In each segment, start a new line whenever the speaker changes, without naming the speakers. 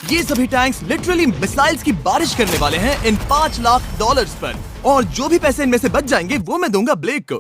ये सभी tanks literally missiles की बारिश करने वाले हैं इन $5 लाख पर, और जो भी पैसे इनमें से बच जाएंगे वो मैं दूंगा ब्लेक को।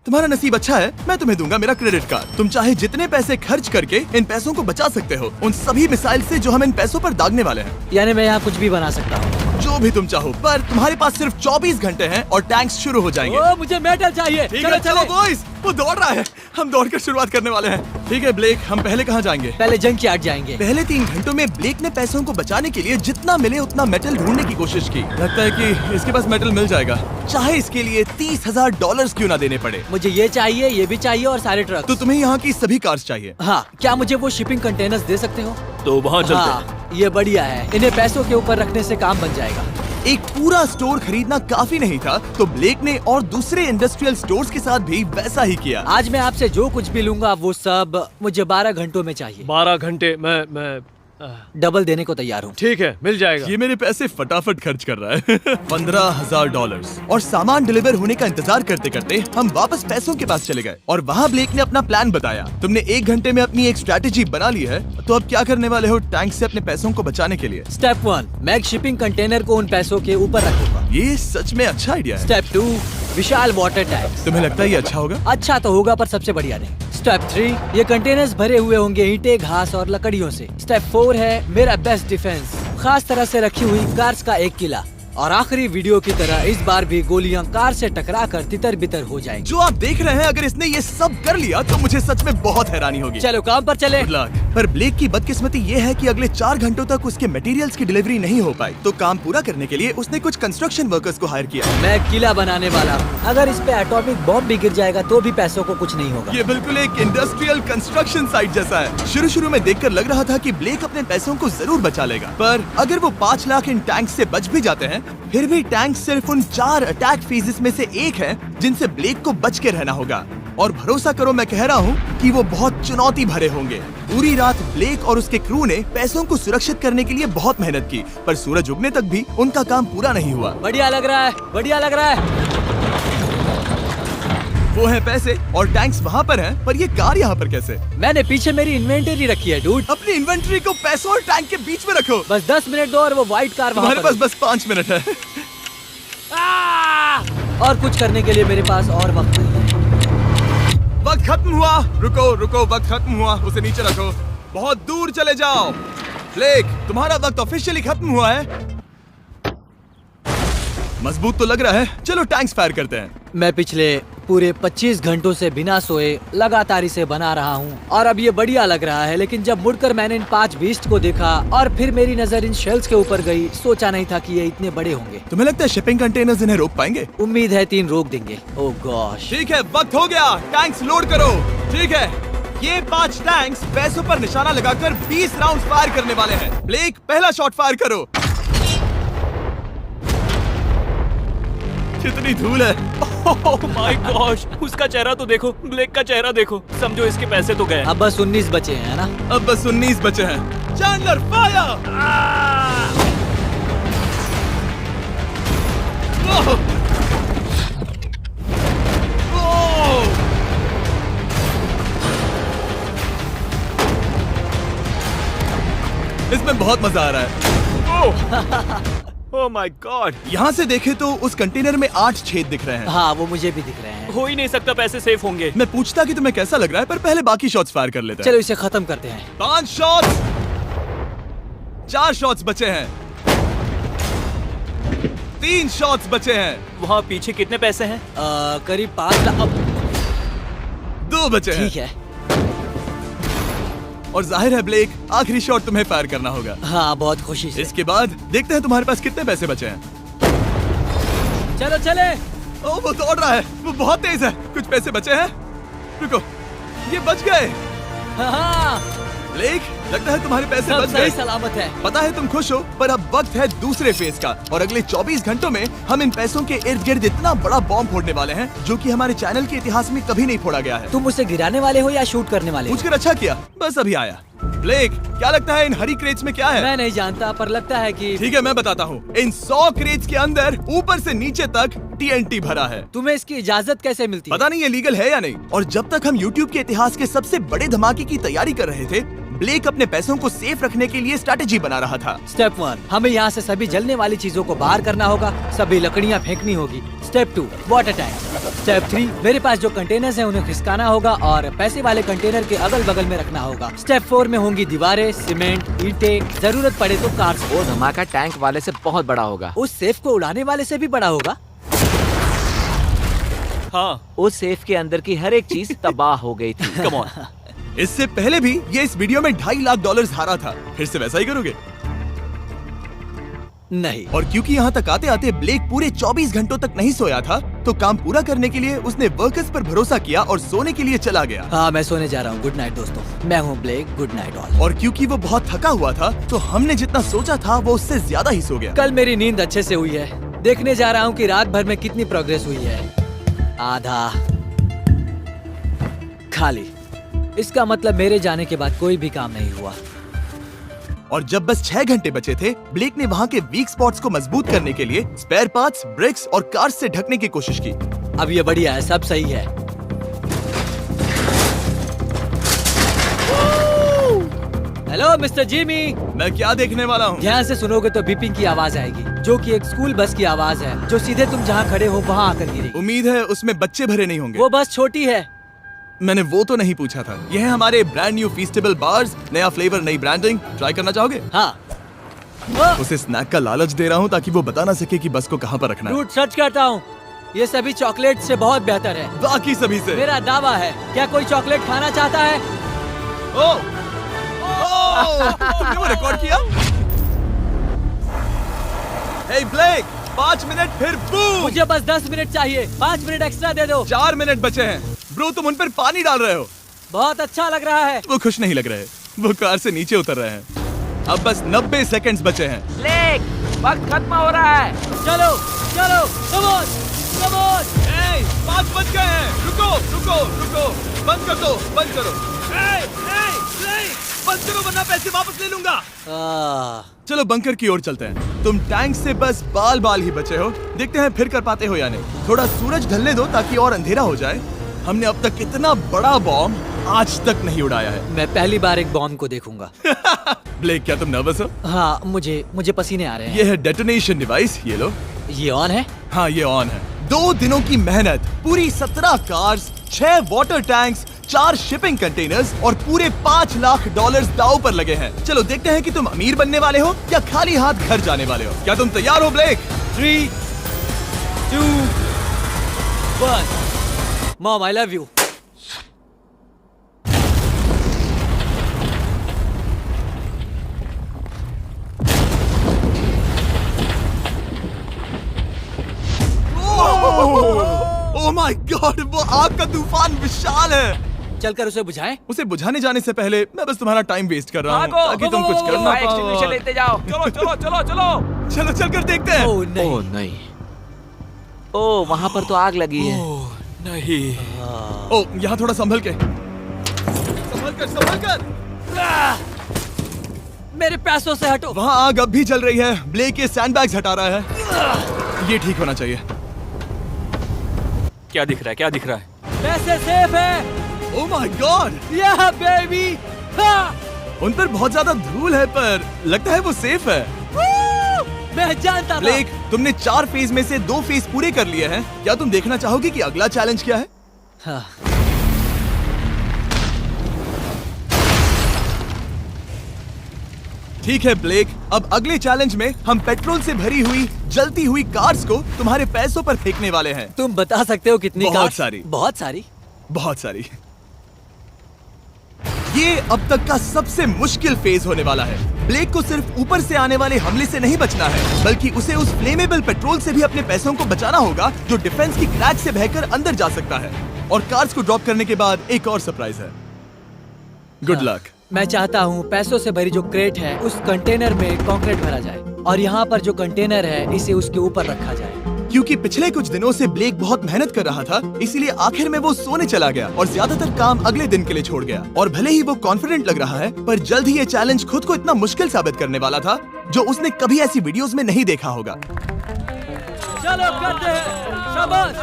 तुम्हारा नसीब अच्छा है, मैं तुम्हें दूंगा मेरा क्रेडिट कार्ड। तुम चाहे जितने पैसे खर्च करके इन पैसों को बचा सकते हो, उन सभी मिसाइल से जो हम इन पैसों पर दागने वाले हैं।
यानी मैं यहाँ कुछ भी बना सकता हूँ?
जो भी तुम चाहो, पर तुम्हारे पास सिर्फ 24 घंटे हैं और टैंक्स शुरू हो जाएंगे।
ओ, मुझे मेटल चाहिए।
चलो चलो बॉयज, वो दौड़ रहा है, हम दौड़कर शुरुआत करने वाले हैं। ठीक है ब्लेक, हम पहले कहाँ जाएंगे?
पहले जंक यार्ड जाएंगे।
पहले 3 घंटों में ब्लेक ने पैसों को बचाने के लिए जितना मिले उतना मेटल ढूंढने की कोशिश की। लगता है कि इसके पास मेटल मिल जाएगा, चाहे इसके लिए $30,000 क्यों ना देने पड़े।
मुझे ये चाहिए, ये भी चाहिए और सारे ट्रक।
तो तुम्हें यहाँ की सभी कार्स चाहिए?
हाँ, क्या मुझे वो शिपिंग कंटेनर्स दे सकते हो?
तो वहाँ चलते हैं।
हाँ, ये बढ़िया है, इन्हें पैसों के ऊपर रखने से काम बन जाएगा।
एक पूरा स्टोर खरीदना काफी नहीं था, तो ब्लेक ने और दूसरे इंडस्ट्रियल स्टोर्स के साथ भी वैसा ही किया।
आज मैं आपसे जो कुछ भी लूंगा वो सब मुझे 12 घंटों में चाहिए।
12 घंटे मैं
डबल देने को तैयार हूँ।
ठीक है, मिल जाएगा।
ये मेरे पैसे फटाफट खर्च कर रहा है। $15,000 और सामान डिलीवर होने का इंतजार करते करते हम वापस पैसों के पास चले गए, और वहाँ ब्लेक ने अपना प्लान बताया। तुमने 1 घंटे में अपनी एक स्ट्रैटेजी बना ली है, तो अब क्या करने वाले हो टैंक से अपने पैसों को बचाने के लिए?
स्टेप 1, मैं एक शिपिंग कंटेनर को उन पैसों के ऊपर रखूंगा।
ये सच में अच्छा आइडिया है।
स्टेप 2, विशाल वाटर टैंक।
तुम्हें लगता है ये अच्छा होगा?
अच्छा तो होगा, पर सबसे बढ़िया नहीं। स्टेप 3, ये कंटेनर्स भरे हुए होंगे ईंटें, घास और लकड़ियों से। स्टेप 4 है मेरा बेस्ट डिफेंस, खास तरह से रखी हुई कार्स का एक किला। और आखिरी वीडियो की तरह इस बार भी गोलियां कार से टकराकर तितर बितर हो जाएंगी।
जो आप देख रहे हैं, अगर इसने ये सब कर लिया तो मुझे सच में बहुत हैरानी होगी।
चलो काम पर चले।
Good luck। पर ब्लेक की बदकिस्मती ये है कि अगले 4 घंटों तक उसके मटेरियल्स की डिलीवरी नहीं हो पाई, तो काम पूरा करने के लिए उसने कुछ कंस्ट्रक्शन वर्कर्स को हायर किया।
मैं किला बनाने वाला हूँ, अगर इस पे एटॉमिक बॉम्ब भी गिर जाएगा तो भी पैसों को कुछ नहीं होगा।
ये बिल्कुल एक इंडस्ट्रियल कंस्ट्रक्शन साइट जैसा है। शुरू में देखकर लग रहा था कि ब्लेक अपने पैसों को जरूर बचा लेगा, पर अगर वो 5 लाख इन टैंक से बच भी जाते हैं, फिर भी टैंक सिर्फ उन 4 अटैक फेजेस में से एक है जिनसे ब्लेक को बच के रहना होगा। और भरोसा करो, मैं कह रहा हूँ कि वो बहुत चुनौती भरे होंगे। पूरी रात ब्लेक और उसके क्रू ने पैसों को सुरक्षित करने के लिए बहुत मेहनत की, पर सूरज उगने तक भी उनका काम पूरा नहीं हुआ।
बढ़िया लग रहा है, बढ़िया लग रहा है।
वो है पैसे और टैंक्स वहाँ पर हैं, पर ये कार यहाँ पर कैसे?
मैंने पीछे मेरी इन्वेंटरी रखी है डूड।
अपनी इन्वेंटरी को पैसों और टैंक के बीच में रखो।
बस 10 मिनट दो और वो व्हाइट कार वहाँ
तुम्हारे
पर
पास बस 5 मिनट है।
और कुछ करने के लिए मेरे पास और वक्त नहीं है।
वक्त खत्म हुआ। रुको रुको, वक्त खत्म हुआ, उसे नीचे रखो। बहुत दूर चले जाओ। ब्लेक, तुम्हारा वक्त ऑफिशियली खत्म हुआ है। मजबूत तो लग रहा है। चलो टैंक्स फायर करते हैं।
मैं पिछले पूरे 25 घंटों से बिना सोए लगातार इसे बना रहा हूँ, और अब ये बढ़िया लग रहा है। लेकिन जब मुड़कर मैंने इन 5 बीस्ट को देखा और फिर मेरी नजर इन शेल्स के ऊपर गई, सोचा नहीं था कि ये इतने बड़े होंगे।
तुम्हें लगता है शिपिंग कंटेनर्स इन्हें रोक पाएंगे?
उम्मीद है 3 रोक देंगे। ओह गॉश।
ठीक है, वक्त हो गया। टैंक्स लोड करो। ठीक है, ये 5 टैंक्स पैसों पर निशाना लगाकर 20 राउंड फायर करने वाले हैं। ब्लेक, पहला शॉट फायर करो। कितनी धूल है।
ओह माय गॉश, उसका चेहरा तो देखो, ब्लेक का चेहरा देखो। समझो इसके पैसे तो गए।
अब बस 19 बचे हैं ना?
अब बस 19 बचे हैं। Chandler fire. इसमें बहुत मजा आ रहा है।
ओह माय गॉड।
यहाँ से देखे तो उस कंटेनर में 8 छेद दिख रहे हैं।
हाँ, वो मुझे भी दिख रहे हैं।
हो ही नहीं सकता, पैसे सेफ होंगे।
मैं पूछता कि तुम्हें कैसा लग रहा है, पर पहले बाकी शॉट्स फायर कर लेते हैं।
चलो इसे खत्म करते हैं।
5 शॉट्स, 4 शॉट्स बचे हैं, 3 शॉट्स बचे हैं।
वहाँ पीछे कितने पैसे हैं?
करीब 5 लाख। अब
2 बचे हैं।
ठीक है।
और जाहिर है ब्लेक, आखिरी शॉट तुम्हें फायर करना होगा।
हाँ, बहुत खुशी से।
इसके बाद देखते हैं तुम्हारे पास कितने पैसे बचे हैं।
चलो चले।
ओ, वो दौड़ रहा है, वो बहुत तेज है। कुछ पैसे बचे हैं। रुको, ये बच गए।
हाँ,
ब्लेक, लगता है तुम्हारे पैसे
सब
बच
सही
गए।
सलामत है।
पता है तुम खुश हो, पर अब वक्त है दूसरे फेज का, और अगले 24 घंटों में हम इन पैसों के इर्द गिर्द इतना बड़ा बॉम्ब फोड़ने वाले हैं जो कि हमारे चैनल के इतिहास में कभी नहीं फोड़ा गया है।
तुम उसे गिराने वाले हो या शूट करने वाले हो?
पूछकर अच्छा किया, बस अभी आया। ब्लेक, क्या लगता है इन हरी क्रेट्स में क्या है?
मैं नहीं जानता, पर लगता है कि
ठीक है, मैं बताता हूँ। इन 100 क्रेट्स के अंदर ऊपर से नीचे तक TNT भरा है।
तुम्हें इसकी इजाजत कैसे मिलती है?
पता नहीं ये लीगल है या नहीं। और जब तक हम YouTube के इतिहास के सबसे बड़े धमाके की तैयारी कर रहे थे, ब्लेक अपने पैसों को सेफ रखने के लिए स्ट्रैटेजी बना रहा था।
स्टेप 1, हमें यहाँ से सभी जलने वाली चीजों को बाहर करना होगा, सभी लकड़ियाँ फेंकनी होगी। Step 2, water tank. स्टेप 3, मेरे पास जो कंटेनर्स हैं उन्हें खिसकाना होगा और पैसे वाले कंटेनर के अगल बगल में रखना होगा। स्टेप 4 में होंगी दीवारें, सीमेंट, ईंटें, जरूरत पड़े तो कार्स।
वो धमाका टैंक वाले से बहुत बड़ा होगा।
उस सेफ को उड़ाने वाले से भी बड़ा होगा।
हाँ,
उस सेफ के अंदर की हर एक चीज तबाह हो गई थी।
Come on.
इससे पहले भी ये इस वीडियो में $2.5 लाख हारा था। फिर से वैसा ही करोगे?
नहीं।
और क्योंकि यहाँ तक आते आते ब्लेक पूरे 24 घंटों तक नहीं सोया था, तो काम पूरा करने के लिए उसने वर्कर्स पर भरोसा किया और सोने के लिए चला गया।
हाँ, मैं सोने जा रहा हूँ। गुड नाइट दोस्तों, मैं हूँ ब्लेक। Good night all.
और क्योंकि वो बहुत थका हुआ था, तो हमने जितना सोचा था वो उससे ज्यादा ही सो गया।
कल मेरी नींद अच्छे से हुई है। देखने जा रहा हूँ कि रात भर में कितनी प्रोग्रेस हुई है। आधा खाली। इसका मतलब मेरे जाने के बाद कोई भी काम नहीं हुआ।
और जब बस 6 घंटे बचे थे, ब्लेक ने वहाँ के वीक स्पॉट्स को मजबूत करने के लिए स्पेयर पार्ट्स, ब्रिक्स और कार्स से ढकने की कोशिश की।
अब ये बढ़िया है, सब सही है। Hello mister Jimmy.
मैं क्या देखने वाला हूँ?
ध्यान से सुनोगे तो बीपिंग की आवाज आएगी, जो कि एक स्कूल बस की आवाज है, जो सीधे तुम जहाँ खड़े हो वहाँ आकर गिरेगी।
उम्मीद है उसमें बच्चे भरे नहीं होंगे।
वो बस छोटी है।
मैंने वो तो नहीं पूछा था। यह है हमारे ब्रांड न्यू फीस्टेबल बार्स, नया फ्लेवर, नई ब्रांडिंग। ट्राई करना चाहोगे?
हाँ।
उसे स्नैक का लालच दे रहा हूँ ताकि वो बता ना सके कि बस को कहाँ पर रखना है।
रूट सच करता हूँ, ये सभी चॉकलेट से बहुत बेहतर है।
बाकी सभी से।
मेरा दावा है। क्या कोई चॉकलेट खाना चाहता है?
तुमने वो रिकॉर्ड किया? हे ब्लेक, 5 मिनट फिर बूम।
मुझे बस 10 मिनट चाहिए। 5 मिनट एक्स्ट्रा दे दो।
4 मिनट बचे हैं। ब्रो, तुम उन पर पानी डाल रहे हो।
बहुत अच्छा लग रहा है।
वो खुश नहीं लग रहे। वो कार से नीचे उतर रहे हैं। अब बस 90 सेकंड्स बचे हैं।
ब्लेक, वक्त खत्म हो रहा है।
चलो चलो, कम ऑन, कम ऑन।
5 बज गए हैं। रुको रुको रुको, बंद कर दो, बंद करो। बंद करो वरना पैसे वापस ले लूंगा। चलो बंकर की ओर चलते हैं। तुम टैंक से बस बाल बाल ही बचे हो। देखते हैं फिर कर पाते हो या नहीं। थोड़ा सूरज ढलने दो ताकि और अंधेरा हो जाए। हमने अब तक इतना बड़ा बॉम्ब आज तक नहीं उड़ाया है।
मैं पहली बार एक बॉम्ब को देखूंगा।
ब्लेक, क्या तुम नर्वस हो?
हाँ, मुझे पसीने आ रहे हैं।
ये है डेटोनेशन डिवाइस, ये लो।
ये ऑन है?
हाँ, ये ऑन है। 2 दिनों की मेहनत, पूरी 17 cars, 6 water tanks, 4 shipping containers और पूरे $5 लाख दांव पर लगे हैं। चलो देखते हैं कि तुम अमीर बनने वाले हो या खाली हाथ घर जाने वाले हो। क्या तुम तैयार हो Blake?
3, 2, 1। Mom, I love you.
Oh my God, वो आग का तूफान विशाल है।
चलकर उसे बुझाएं।
उसे बुझाने जाने से पहले मैं बस तुम्हारा टाइम वेस्ट कर रहा हूँ
भागो,
ताकि तुम कुछ कर ना
फायर एक्सटिंग्विशर
पाओ।
लेते जाओ। चलो चलो चलो चलो।
चलो चलकर देखते हैं।
ओह नहीं।
ओह नहीं, ओह वहाँ पर तो आग लगी है।
ओह नहीं।
ओह, यहाँ थोड़ा संभल के, संभल कर।
मेरे पैसों से हटो।
वहाँ आग अब भी जल रही है। ब्लेक ये सैंडबैग्स हटा रहा है। ये ठीक होना चाहिए।
क्या दिख रहा है? क्या दिख रहा है?
पैसे सेफ है।
ओह माय गॉड,
या बेबी।
उन पर बहुत ज्यादा धूल है पर लगता है वो सेफ है।
मैं जानता था।
ब्लेक, तुमने 4 फेज में से 2 फेज पूरे कर लिए हैं। क्या तुम देखना चाहोगे कि अगला चैलेंज क्या है?
हाँ।
ठीक है ब्लेक, अब अगले चैलेंज में हम पेट्रोल से भरी हुई जलती हुई कार्स को तुम्हारे पैसों पर फेंकने वाले हैं।
तुम बता सकते हो कितनी?
बहुत
कार्स?
सारी।
बहुत सारी।
बहुत सारी। ये अब तक का सबसे मुश्किल फेज होने वाला है। ब्लेक को सिर्फ ऊपर से आने वाले हमले से नहीं बचना है, बल्कि उसे उस फ्लेमेबल पेट्रोल से भी अपने पैसों को बचाना होगा जो डिफेंस की क्रैक से बहकर अंदर जा सकता है। और कार्स को ड्रॉप करने के बाद एक और सरप्राइज है। Good luck.
मैं चाहता हूँ पैसों से भरी जो क्रेट है उस कंटेनर में कंक्रीट भरा जाए और यहाँ पर जो कंटेनर है इसे उसके ऊपर रखा जाए।
क्योंकि पिछले कुछ दिनों से ब्लेक बहुत मेहनत कर रहा था, इसीलिए आखिर में वो सोने चला गया और ज्यादातर काम अगले दिन के लिए छोड़ गया। और भले ही वो कॉन्फिडेंट लग रहा है, पर जल्द ही ये चैलेंज खुद को इतना मुश्किल साबित करने वाला था जो उसने कभी ऐसी वीडियोस में नहीं देखा होगा।
चलो करते हैं, शाबाश।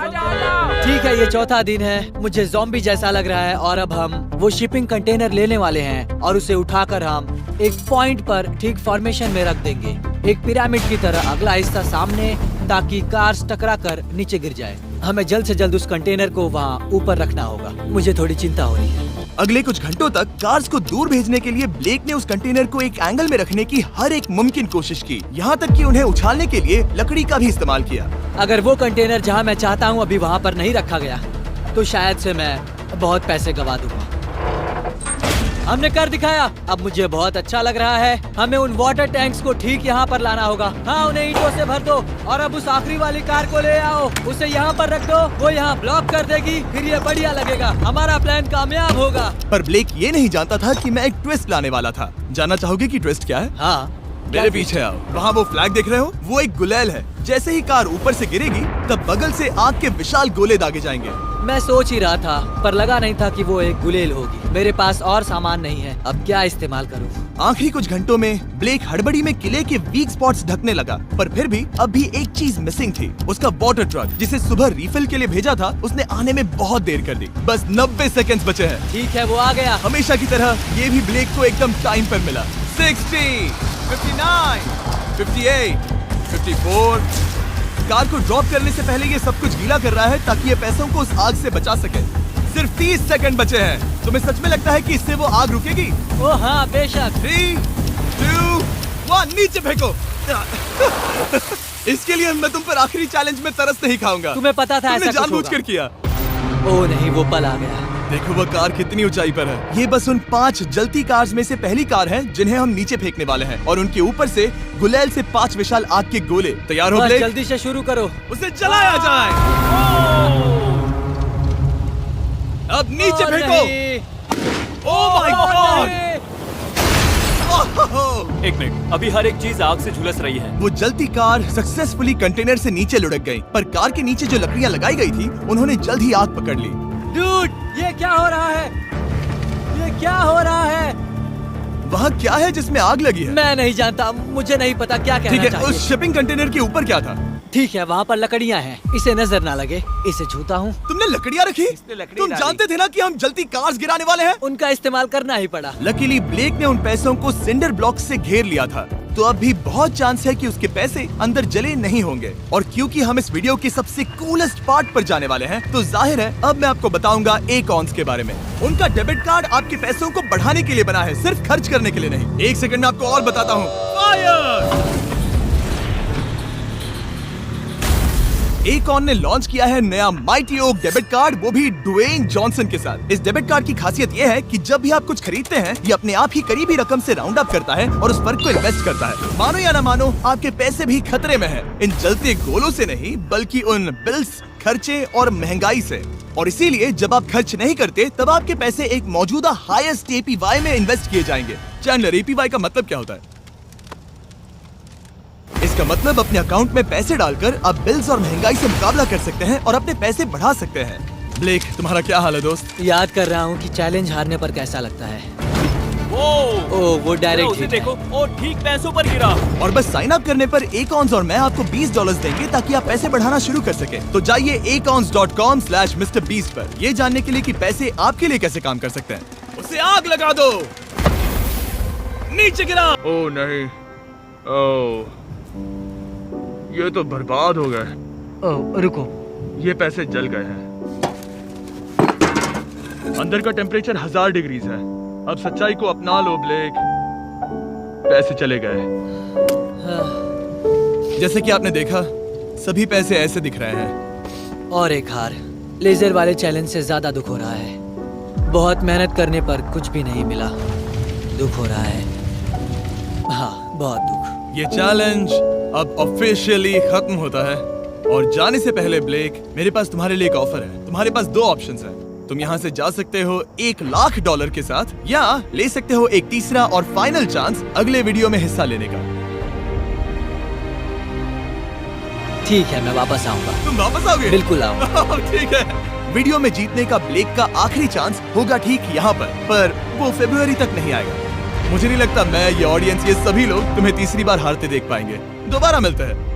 ठीक है, ये चौथा दिन है। मुझे ज़ॉम्बी जैसा लग रहा है और अब हम वो शिपिंग कंटेनर लेने वाले हैं और उसे उठाकर हम एक पॉइंट पर ठीक फॉर्मेशन में रख देंगे, एक पिरामिड की तरह। अगला हिस्सा सामने, ताकि कार्स टकरा कर नीचे गिर जाए। हमें जल्द से जल्द उस कंटेनर को वहाँ ऊपर रखना होगा। मुझे थोड़ी चिंता हो रही है।
अगले कुछ घंटों तक कार्स को दूर भेजने के लिए ब्लेक ने उस कंटेनर को एक एंगल में रखने की हर एक मुमकिन कोशिश की, यहाँ तक कि उन्हें उछालने के लिए लकड़ी का भी इस्तेमाल किया।
अगर वो कंटेनर जहाँ मैं चाहता हूँ अभी वहाँ पर नहीं रखा गया, तो शायद से मैं बहुत पैसे गवा दूंगा। हमने कर दिखाया, अब मुझे बहुत अच्छा लग रहा है। हमें उन वाटर टैंक्स को ठीक यहाँ पर लाना होगा। हाँ, उन्हें ईंटों से भर दो और अब उस आखिरी वाली कार को ले आओ, उसे यहाँ पर रख दो। वो यहाँ ब्लॉक कर देगी, फिर ये बढ़िया लगेगा। हमारा प्लान कामयाब होगा।
पर ब्लेक ये नहीं जानता था कि मैं एक ट्विस्ट लाने वाला था। जानना चाहोगे कि ट्विस्ट क्या है?
हाँ,
मेरे पीछे आओ। वहाँ वो फ्लैग देख रहे हो, वो एक गुलेल है। जैसे ही कार ऊपर से गिरेगी, तब बगल से आग के विशाल गोले दागे जाएंगे।
मैं सोच ही रहा था, पर लगा नहीं था कि वो एक गुलेल होगी। मेरे पास और सामान नहीं है, अब क्या इस्तेमाल करूं?
आखिरी कुछ घंटों में ब्लेक हड़बड़ी में किले के वीक स्पॉट्स ढकने लगा, पर फिर भी अब भी एक चीज मिसिंग थी। उसका वाटर ट्रक, जिसे सुबह रिफिल के लिए भेजा था, उसने आने में बहुत देर कर दी। बस 90 सेकंड्स बचे हैं।
ठीक है, वो आ गया।
हमेशा की तरह ये भी ब्लेक को एकदम टाइम पर मिला। 60, 59, 58, 54। कार को ड्रॉप करने से पहले ये सब कुछ गीला कर रहा है ताकि ये पैसों को उस आग से बचा सके। सिर्फ 30 सेकंड बचे हैं। तुम्हें सच में लगता है कि इससे वो आग रुकेगी?
ओ हाँ, बेशक।
3, 2, 1, नीचे फेंको। इसके लिए मैं तुम पर आखिरी चैलेंज में तरस नहीं खाऊंगा।
तुम्हें पता था
तुमने
ऐसा कुछ
जानबूझकर
होगा।
किया।
ओ नहीं, वो पल आ गया।
देखो वो कार कितनी ऊंचाई पर है। ये बस उन 5 जलती कार्स में से पहली कार है जिन्हें हम नीचे फेंकने वाले हैं, और उनके ऊपर से गुलेल से 5 विशाल आग के गोले। तैयार हो
बस
ब्लेक?
जल्दी से शुरू करो।
उसे जलाया जाए। अब नीचे
ओ
फेंको।
नहीं।
Oh my
oh
God!
नहीं।
एक मिनट, अभी हर एक चीज आग से झुलस रही है।
वो जलती कार सक्सेसफुली कंटेनर से नीचे लुढ़क गई, पर कार के नीचे जो लकड़ियां लगाई गई थी, उन्होंने जल्द ही आग पकड़ ली।
डूड, ये क्या हो रहा है? ये क्या हो रहा है?
वहाँ क्या है जिसमें आग लगी है?
मैं नहीं जानता, मुझे नहीं पता क्या
ठीक
कहना
है,
चाहिए।
उस शिपिंग कंटेनर के ऊपर क्या था?
ठीक है, वहाँ पर लकड़ियाँ हैं, इसे नजर ना लगे। इसे छूता हूँ।
तुमने लकड़ियाँ रखी?
लकड़ी
तुम
डाली।
जानते थे ना कि हम जलती कार्स गिराने वाले हैं?
उनका इस्तेमाल करना ही पड़ा।
लकीली ब्लेक ने उन पैसों को सिंडर ब्लॉक से घेर लिया था, तो अब भी बहुत चांस है कि उसके पैसे अंदर जले नहीं होंगे। और क्योंकि हम इस वीडियो के सबसे कूलेस्ट पार्ट पर जाने वाले हैं, तो जाहिर है अब मैं आपको बताऊंगा एकॉन्स के बारे में। उनका डेबिट कार्ड आपके पैसों को बढ़ाने के लिए बना है, सिर्फ खर्च करने के लिए नहीं। एक सेकंड में आपको और बताता हूँ। फायर! एकॉन ने लॉन्च किया है नया माइटी ओक डेबिट कार्ड, वो भी ड्वेन जॉनसन के साथ। इस डेबिट कार्ड की खासियत ये है कि जब भी आप कुछ खरीदते हैं, ये अपने आप ही करीबी रकम से राउंड अप करता है और उस फर्क को इन्वेस्ट करता है। मानो या ना मानो, आपके पैसे भी खतरे में हैं। इन जलते गोलों से नहीं, बल्कि उन बिल्स, खर्चे और महंगाई से। और इसीलिए जब आप खर्च नहीं करते, तब आपके पैसे एक मौजूदा हाईएस्ट APY में इन्वेस्ट किए जाएंगे। चैंडलर, APY का मतलब क्या होता है? इसका मतलब अपने अकाउंट में पैसे डालकर आप बिल्स और महंगाई से मुकाबला कर सकते हैं और अपने पैसे बढ़ा सकते हैं। ब्लेक, तुम्हारा क्या हाल है दोस्त?
याद कर रहा हूँ कि चैलेंज हारने पर कैसा लगता है। वो डायरेक्ट
उसे देखो, ओ ठीक पैसों पर गिरा।
और बस साइन अप करने पर एकॉन्स और मैं आपको $20 देंगे ताकि आप पैसे बढ़ाना शुरू कर सके। तो जाइए acons.com/MrBeast पर, ये जानने के लिए कि पैसे आपके लिए कैसे काम कर सकते हैं। उसे आग लगा दो। नीचे गिरा। ओह नहीं, ओह ये तो बर्बाद हो गए।
ओह रुको,
ये पैसे जल गए हैं। अंदर का टेम्परेचर 1000 डिग्रीज है। अब सच्चाई को अपना लो ब्लेक, पैसे चले गए। जैसे कि आपने देखा, सभी पैसे ऐसे दिख रहे हैं।
और एक हार। लेजर वाले चैलेंज से ज्यादा दुख हो रहा है। बहुत मेहनत करने पर कुछ भी नहीं मिला। दुख हो रहा है, हाँ बहुत दुख।
ये चैलेंज अब ऑफिशियली खत्म होता है। और जाने से पहले ब्लेक, मेरे पास तुम्हारे लिए एक ऑफर है। तुम्हारे पास 2 ऑप्शंस हैं। तुम यहाँ से जा सकते हो $1,00,000 के साथ, या ले सकते हो एक तीसरा और फाइनल चांस अगले वीडियो में हिस्सा लेने का।
ठीक है, मैं वापस आऊंगा।
तुम वापस आओगे?
बिल्कुल आऊंगा।
ठीक है। वीडियो में जीतने का ब्लेक का आखिरी चांस होगा ठीक यहाँ पर वो फरवरी तक नहीं आएगा। मुझे नहीं लगता मैं, ये ऑडियंस, ये सभी लोग तुम्हें तीसरी बार हारते देख पाएंगे। दोबारा मिलते हैं।